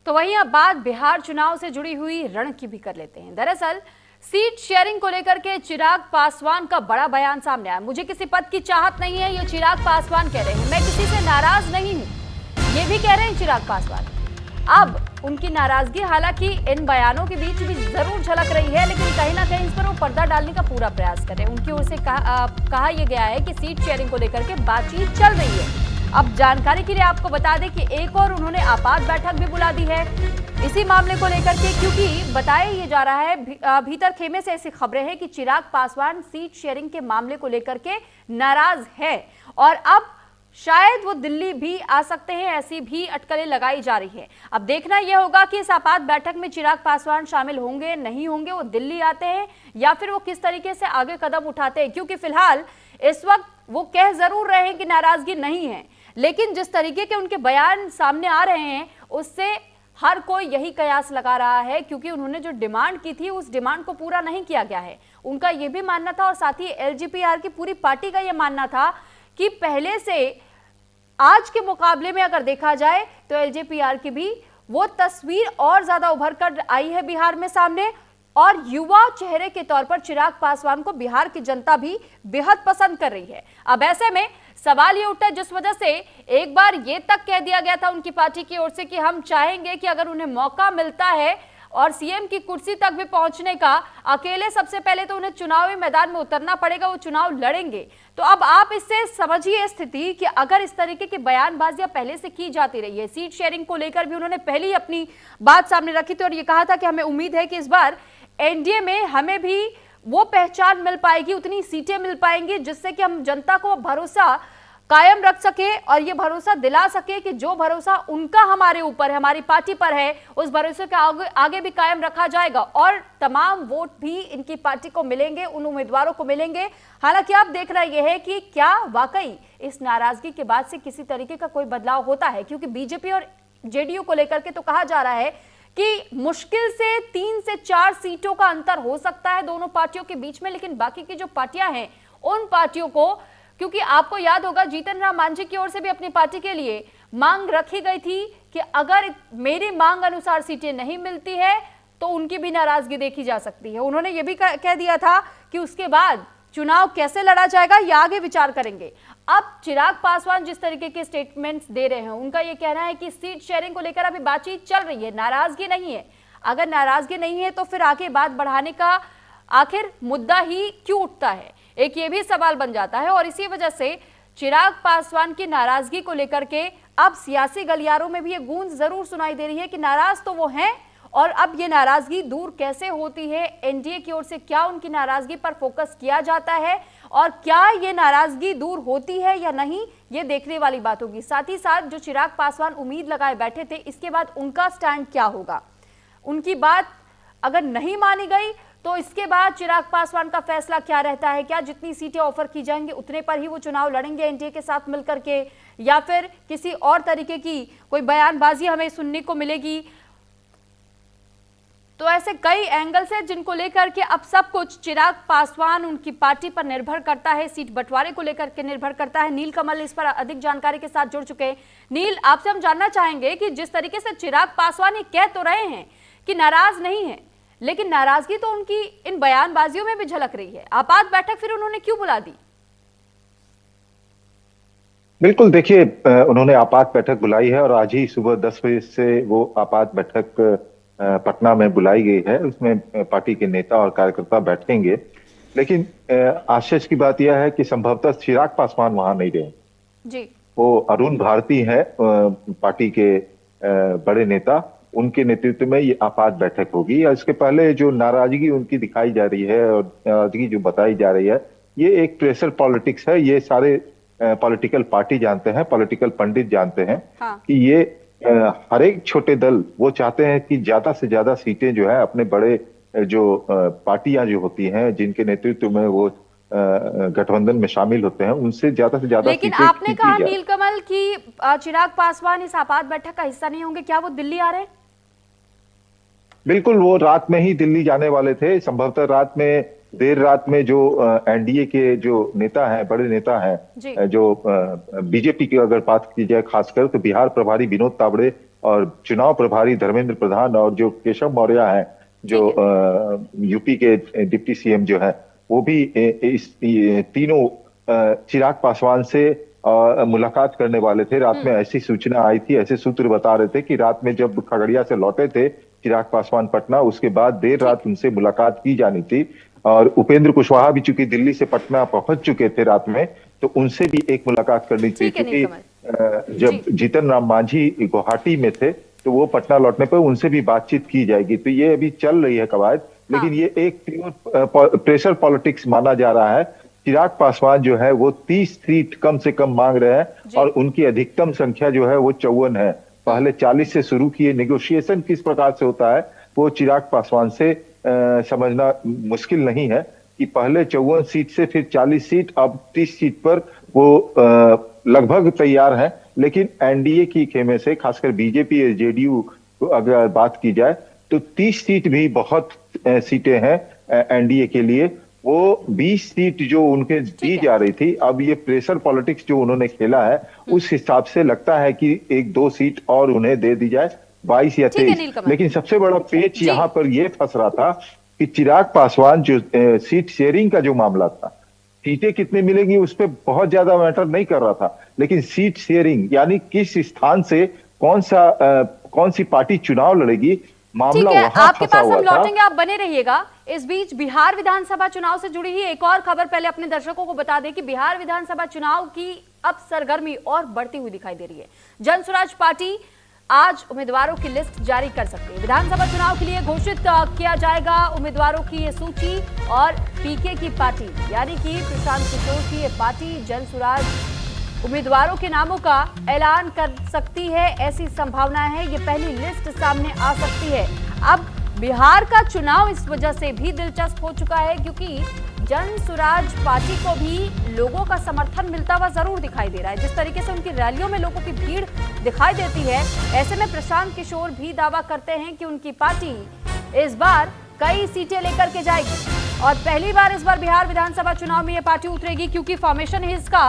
तो वहीं अब बात बिहार चुनाव से जुड़ी हुई रण की भी कर लेते हैं। दरअसल सीट शेयरिंग को लेकर के चिराग पासवान का बड़ा बयान सामने आया। मुझे किसी पद की चाहत नहीं है, ये चिराग पासवान कह रहे हैं। मैं किसी से नाराज नहीं हूं, ये भी कह रहे हैं चिराग पासवान। अब उनकी नाराजगी हालांकि इन बयानों के बीच भी जरूर झलक रही है, लेकिन कहीं ना कहीं इस पर वो पर्दा डालने का पूरा प्रयास कर रहे हैं। उनकी ओर से कहा यह गया है कि सीट शेयरिंग को लेकर के बातचीत चल रही है। अब जानकारी के लिए आपको बता दें कि एक और उन्होंने आपात बैठक भी बुला दी है इसी मामले को लेकर के, क्योंकि बताया ये जा रहा है भीतर खेमे से ऐसी खबरें हैं कि चिराग पासवान सीट शेयरिंग के मामले को लेकर के नाराज है और अब शायद वो दिल्ली भी आ सकते हैं, ऐसी भी अटकलें लगाई जा रही है। अब देखना यह होगा कि इस आपात बैठक में चिराग पासवान शामिल होंगे नहीं होंगे, वो दिल्ली आते हैं या फिर वो किस तरीके से आगे कदम उठाते हैं, क्योंकि फिलहाल इस वक्त वो कह जरूर रहे हैं कि नाराजगी नहीं है, लेकिन जिस तरीके के उनके बयान सामने आ रहे हैं उससे हर कोई यही कयास लगा रहा है, क्योंकि उन्होंने जो डिमांड की थी उस डिमांड को पूरा नहीं किया गया है। उनका यह भी मानना था और साथ ही एलजेपीआर की पूरी पार्टी का यह मानना था कि पहले से आज के मुकाबले में अगर देखा जाए तो एलजेपीआर की भी वो तस्वीर और ज्यादा उभर कर आई है बिहार में सामने, और युवा चेहरे के तौर पर चिराग पासवान को बिहार की जनता भी बेहद पसंद कर रही है। अब ऐसे में सवाल ये उठा जिस वजह से एक बार ये तक कह दिया गया था उनकी पार्टी की ओर से कि हम चाहेंगे कि अगर उन्हें मौका मिलता है और सीएम की कुर्सी तक भी पहुंचने का, अकेले सबसे पहले तो उन्हें चुनावी मैदान में उतरना पड़ेगा, वो चुनाव लड़ेंगे। तो अब आप इससे समझिए स्थिति कि अगर इस तरीके की बयानबाजियां पहले से की जाती रही है, सीट शेयरिंग को लेकर भी उन्होंने पहले ही अपनी बात सामने रखी थी और ये कहा था कि हमें उम्मीद है कि इस बार एनडीए में हमें भी वो पहचान मिल पाएगी, उतनी सीटें मिल पाएंगी जिससे कि हम जनता को भरोसा कायम रख सके और ये भरोसा दिला सके कि जो भरोसा उनका हमारे ऊपर है, हमारी पार्टी पर है, उस भरोसे के आगे भी कायम रखा जाएगा और तमाम वोट भी इनकी पार्टी को मिलेंगे, उन उम्मीदवारों को मिलेंगे। हालांकि अब देखना यह है कि क्या वाकई इस नाराजगी के बाद से किसी तरीके का कोई बदलाव होता है, क्योंकि बीजेपी और जेडीयू को लेकर के तो कहा जा रहा है कि मुश्किल से 3 से 4 सीटों का अंतर हो सकता है दोनों पार्टियों के बीच में, लेकिन बाकी की जो पार्टियां हैं उन पार्टियों को, क्योंकि आपको याद होगा जीतन राम मांझी की ओर से भी अपनी पार्टी के लिए मांग रखी गई थी कि अगर मेरी मांग अनुसार सीटें नहीं मिलती है तो उनकी भी नाराजगी देखी जा सकती है। उन्होंने ये भी कह दिया था कि उसके बाद चुनाव कैसे लड़ा जाएगा ये आगे विचार करेंगे। अब चिराग पासवान जिस तरीके के स्टेटमेंट्स दे रहे हैं, उनका ये कहना है कि सीट शेयरिंग को लेकर अभी बातचीत चल रही है, नाराजगी नहीं है। अगर नाराजगी नहीं है तो फिर आगे बात बढ़ाने का आखिर मुद्दा ही क्यों उठता है, एक ये भी सवाल बन जाता है। और इसी वजह से चिराग पासवान की नाराजगी को लेकर के अब सियासी गलियारों में भी ये गूंज जरूर सुनाई दे रही है कि नाराज तो वो हैं, और अब ये नाराजगी दूर कैसे होती है, एनडीए की ओर से क्या उनकी नाराजगी पर फोकस किया जाता है और क्या ये नाराजगी दूर होती है या नहीं, ये देखने वाली बात होगी। साथ ही साथ जो चिराग पासवान उम्मीद लगाए बैठे थे, इसके बाद उनका स्टैंड क्या होगा, उनकी बात अगर नहीं मानी गई तो इसके बाद चिराग पासवान का फैसला क्या रहता है, क्या जितनी सीटें ऑफर की जाएंगी उतने पर ही वो चुनाव लड़ेंगे एनडीए के साथ मिलकर के, या फिर किसी और तरीके की कोई बयानबाजी हमें सुनने को मिलेगी। तो ऐसे कई एंगल्स हैं जिनको लेकर के अब सब कुछ चिराग पासवान उनकी पार्टी पर निर्भर करता है, सीट बंटवारे को लेकर के निर्भर करता है। नील कमल इस पर अधिक जानकारी के साथ जुड़ चुके हैं। नील, आपसे हम जानना चाहेंगे कि जिस तरीके से चिराग पासवान ये कह तो रहे हैं कि नाराज नहीं है, लेकिन नाराजगी तो उनकी इन बयानबाजियों में भी झलक रही है। आपात बैठक फिर उन्होंने क्यों बुला दी? बिल्कुल, देखिए उन्होंने आपात बैठक बुलाई है और आज ही सुबह 10 बजे से वो आपात बैठक पटना में बुलाई गई है। उसमें पार्टी के नेता और कार्यकर्ता बैठेंगे, लेकिन आश्चर्य की बात यह है कि संभवतः चिराग पासवान वहां नहीं रहे जी। वो अरुण भारती है पार्टी के बड़े नेता, उनके नेतृत्व में ये आपात बैठक होगी। इसके पहले जो नाराजगी उनकी दिखाई जा रही है और नाराजगी जो बताई जा रही है, ये एक प्रेशर पॉलिटिक्स है। ये सारे पॉलिटिकल पार्टी जानते हैं, पॉलिटिकल पंडित जानते हैं कि ये हर एक छोटे दल वो चाहते हैं कि ज्यादा से ज्यादा सीटें जो है अपने बड़े जो पार्टियां जो होती हैं जिनके नेतृत्व में वो गठबंधन में शामिल होते हैं, उनसे ज्यादा से ज्यादा। लेकिन आपने कहा नीलकमल की चिराग पासवान इस आपात बैठक का हिस्सा नहीं होंगे, क्या वो दिल्ली आ रहे हैं? बिल्कुल, वो रात में ही दिल्ली जाने वाले थे। संभवतः रात में, देर रात में जो एनडीए के जो नेता हैं, बड़े नेता हैं, जो बीजेपी की अगर बात की जाए खासकर, तो बिहार प्रभारी विनोद तावड़े और चुनाव प्रभारी धर्मेंद्र प्रधान और जो केशव मौर्य हैं, जो यूपी के डिप्टी सीएम जो है, वो भी इस तीनों चिराग पासवान से मुलाकात करने वाले थे। रात में ऐसी सूचना आई थी, ऐसे सूत्र बता रहे थे कि रात में जब खगड़िया से लौटे थे चिराग पासवान पटना, उसके बाद देर रात उनसे मुलाकात की जानी थी। और उपेंद्र कुशवाहा भी चूंकि दिल्ली से पटना पहुंच चुके थे रात में, तो उनसे भी एक मुलाकात करनी चाहिए, क्योंकि जब जीतन राम मांझी गुवाहाटी में थे तो वो पटना लौटने पर उनसे भी बातचीत की जाएगी। तो ये अभी चल रही है कवायद, लेकिन ये एक प्योर प्रेशर पॉलिटिक्स माना जा रहा है। चिराग पासवान जो है वो 30 सीट कम से कम मांग रहे हैं और उनकी अधिकतम संख्या जो है वो 54 है। पहले 40 से शुरू किए। नेगोशिएशन किस प्रकार से होता है वो चिराग पासवान से समझना मुश्किल नहीं है कि पहले 54 सीट से फिर 40 सीट, अब 30 सीट पर वो लगभग तैयार हैं। लेकिन एनडीए की खेमे से, खासकर बीजेपी और जेडीयू को अगर बात की जाए तो 30 सीट भी बहुत सीटें हैं एनडीए के लिए। वो 20 सीट जो उनके दी जा रही थी, अब ये प्रेशर पॉलिटिक्स जो उन्होंने खेला है उस हिसाब से लगता है कि 1-2 सीट और उन्हें दे दी जाए, 22 या 23। लेकिन सबसे बड़ा पेच यहाँ पर ये फंस रहा था कि चिराग पासवान जो सीट शेयरिंग का जो मामला था, सीटें कितने मिलेंगी उस पर बहुत ज्यादा मैटर नहीं कर रहा था, लेकिन सीट शेयरिंग यानी किस स्थान से कौन सी पार्टी चुनाव लड़ेगी, मामला वहां आपके फंसा पास हुआ हम था। लौटेंगे, आप बने रहिएगा। इस बीच बिहार विधानसभा चुनाव से जुड़ी ही एक और खबर पहले अपने दर्शकों को बता दें कि बिहार विधानसभा चुनाव की अब सरगर्मी और बढ़ती हुई दिखाई दे रही है। जनसुराज पार्टी आज उम्मीदवारों की लिस्ट जारी कर सकती है। विधानसभा चुनाव के लिए घोषित किया जाएगा उम्मीदवारों की ये सूची, और पीके की पार्टी यानी कि प्रशांत किशोर की ये पार्टी जनसुराज उम्मीदवारों के नामों का ऐलान कर सकती है। ऐसी संभावना है ये पहली लिस्ट सामने आ सकती है। अब बिहार का चुनाव इस वजह से भी दिलचस्प हो चुका है क्योंकि जनसुराज पार्टी को भी लोगों का समर्थन मिलता हुआ जरूर दिखाई दे रहा है। जिस तरीके से उनकी रैलियों में लोगों की भीड़ दिखाई देती है, ऐसे में प्रशांत किशोर भी दावा करते हैं कि उनकी पार्टी इस बार कई सीटें लेकर के जाएगी और पहली बार इस बार बिहार विधानसभा चुनाव में यह पार्टी उतरेगी, क्योंकि फॉर्मेशन इसका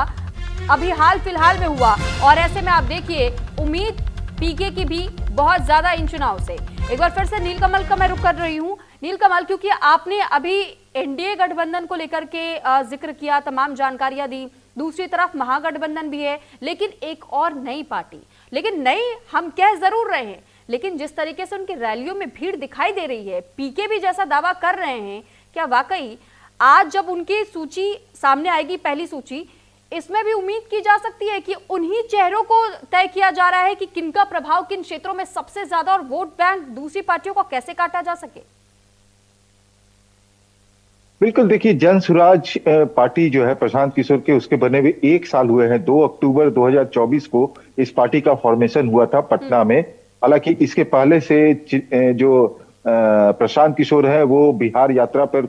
अभी हाल फिलहाल में हुआ। और ऐसे में आप देखिए उम्मीद पीके की भी बहुत ज्यादा इन चुनाव से। एक बार फिर से नीलकमल का मैं रुख कर रही हूं। नीलकमल, क्योंकि आपने अभी एनडीए गठबंधन को लेकर के जिक्र किया, तमाम जानकारियां दी, दूसरी तरफ महागठबंधन भी है, लेकिन एक और नई पार्टी, लेकिन नई हम कह जरूर रहे हैं, लेकिन जिस तरीके से उनकी रैलियों में भीड़ दिखाई दे रही है, पीके भी जैसा दावा कर रहे हैं, क्या वाकई आज जब उनकी सूची सामने आएगी, पहली सूची, इसमें भी उम्मीद की जा सकती है कि उन्हीं चेहरों को तय किया जा रहा है कि किनका प्रभाव किन क्षेत्रों में सबसे ज्यादा और वोट बैंक दूसरी पार्टियों को कैसे काटा जा सके? बिल्कुल, देखिए जनसुराज पार्टी जो है प्रशांत किशोर के, उसके बने हुए 1 साल हुए हैं। 2 अक्टूबर 2024 को इस पार्टी का फॉर्मेशन हुआ था पटना में। हालांकि इसके पहले से जो प्रशांत किशोर है वो बिहार यात्रा पर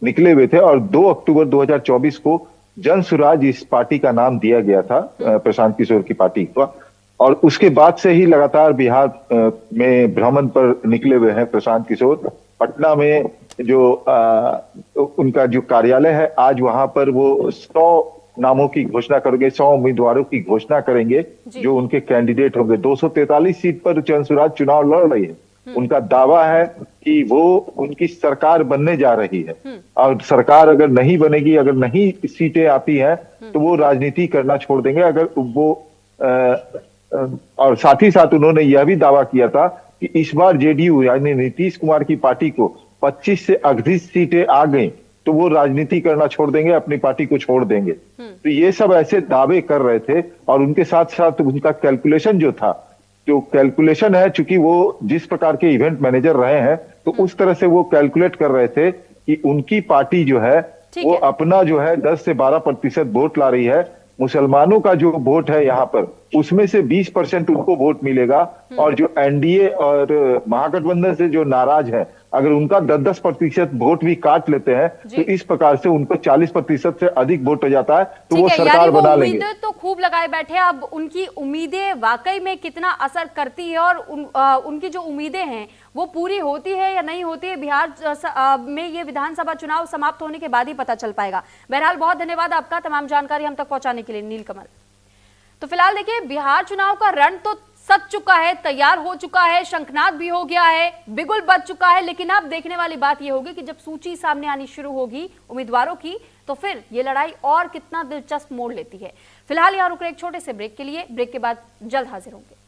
निकले हुए थे और 2 अक्टूबर 2024 को जनसुराज इस पार्टी का नाम दिया गया था प्रशांत किशोर की पार्टी का। और उसके बाद से ही लगातार बिहार में भ्रमण पर निकले हुए हैं प्रशांत किशोर। पटना में जो उनका जो कार्यालय है, आज वहां पर वो 100 नामों की घोषणा करेंगे, 100 उम्मीदवारों की घोषणा करेंगे जो उनके कैंडिडेट होंगे। 243 सीट पर जनसुराज चुनाव लड़ रही है। उनका दावा है कि वो उनकी सरकार बनने जा रही है और सरकार अगर नहीं बनेगी, अगर नहीं सीटें आती हैं तो वो राजनीति करना छोड़ देंगे। अगर वो और साथ ही साथ उन्होंने यह भी दावा किया था कि इस बार जेडीयू यानी नीतीश कुमार की पार्टी को 25 से अधिक सीटें आ गई तो वो राजनीति करना छोड़ देंगे, अपनी पार्टी को छोड़ देंगे। तो ये सब ऐसे दावे कर रहे थे और उनके साथ साथ उनका कैलकुलेशन जो था, जो कैलकुलेशन है, चूंकि वो जिस प्रकार के इवेंट मैनेजर रहे हैं तो उस तरह से वो कैलकुलेट कर रहे थे कि उनकी पार्टी जो है वो अपना जो है 10 से 12% वोट ला रही है। मुसलमानों का जो वोट है यहाँ पर, उसमें से 20% उनको वोट मिलेगा और जो एनडीए और महागठबंधन से जो नाराज है, अगर उनका 10-10% वोट भी काट लेते हैं तो इस प्रकार से उनको 40% से अधिक वोट हो जाता है तो वो सरकार बना लेंगे। उम्मीदें तो खूब लगाए बैठे, अब उनकी उम्मीदें वाकई में कितना असर करती है और उनकी जो उम्मीदें हैं वो पूरी होती है या नहीं होती है, बिहार में ये विधानसभा चुनाव समाप्त होने के बाद ही पता चल पाएगा। बहरहाल बहुत धन्यवाद आपका तमाम जानकारी हम तक पहुंचाने के लिए नीलकमल। तो फिलहाल देखिए बिहार चुनाव का रण तो सज चुका है, तैयार हो चुका है, शंखनाद भी हो गया है, बिगुल बज चुका है। लेकिन अब देखने वाली बात यह होगी कि जब सूची सामने आनी शुरू होगी उम्मीदवारों की, तो फिर ये लड़ाई और कितना दिलचस्प मोड़ लेती है। फिलहाल यहां रुक रहे एक छोटे से ब्रेक के लिए। ब्रेक के बाद जल्द हाजिर होंगे।